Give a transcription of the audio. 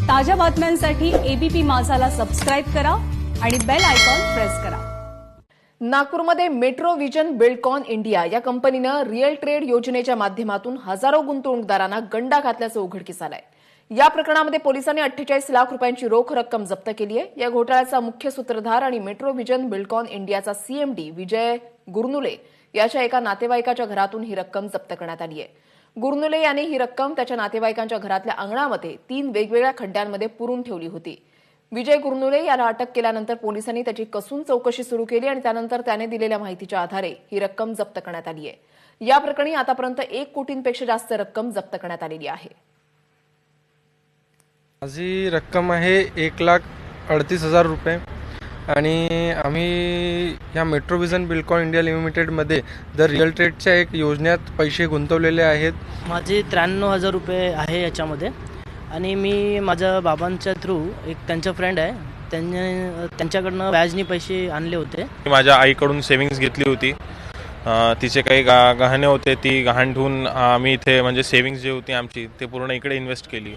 ताज्या बातम्यांसाठी ABP माझाला subscribe करा आणि बेल आयकॉन प्रेस करा। नागपूरमध्ये मेट्रो विजन बिल्डकॉन इंडिया या कंपनीनं रिअल ट्रेड योजनेच्या माध्यमातून हजारो गुंतवणूकदारांना गंडा घातल्याचं उघडकीस आलंय। या प्रकरणामध्ये पोलिसांनी 48 लाख रुपयांची रोख रक्कम जप्त केली आहे। या घोटाळ्याचा मुख्य सूत्रधार आणि मेट्रो विजन बिल्डकॉन इंडियाचा सीएमडी विजय गुरनुले याच्या एका नातेवाईकाच्या घरातून ही रक्कम जप्त करण्यात आली आहे। गुरनुले यांनी ही रक्कम त्याच्या नातेवाईकांच्या घरातल्या अंगणामध्ये 3 वेगवेगळ्या खड्ड्यांमध्ये पुरून ठेवली होती। विजय गुरनुले याला अटक केल्यानंतर पोलिसांनी त्याची कसून चौकशी सुरू केली आणि त्यानंतर त्याने दिलेल्या माहितीच्या आधारे ही रक्कम जप्त करण्यात आली आहे। या प्रकरणी आतापर्यंत 1 कोटींपेक्षा जास्त रक्कम जप्त करण्यात आलेली आहे। माझी रक्कम आहे 1,38,000 रुपये आणि आम्ही या मेट्रो विजन बिल्डकॉन इंडिया लिमिटेडमध्ये द रिअल ट्रेडच्या एक योजनेत पैसे गुंतवलेले आहेत। माझे 93,000 रुपये आहे याच्यामध्ये आणि मी माझ्या बाबांच्या थ्रू एक त्यांचा फ्रेंड आहे त्यांच्याकडनं व्याजनी पैसे आणले होते। माझ्या आईकडून सेव्हिंग्स घेतली होती। तिचे काही गहने होते, ती गहाण ठेवून आम्ही इथे म्हणजे सेव्हिंग्स जी होती आमची ते पूर्ण इकडे इन्व्हेस्ट केली।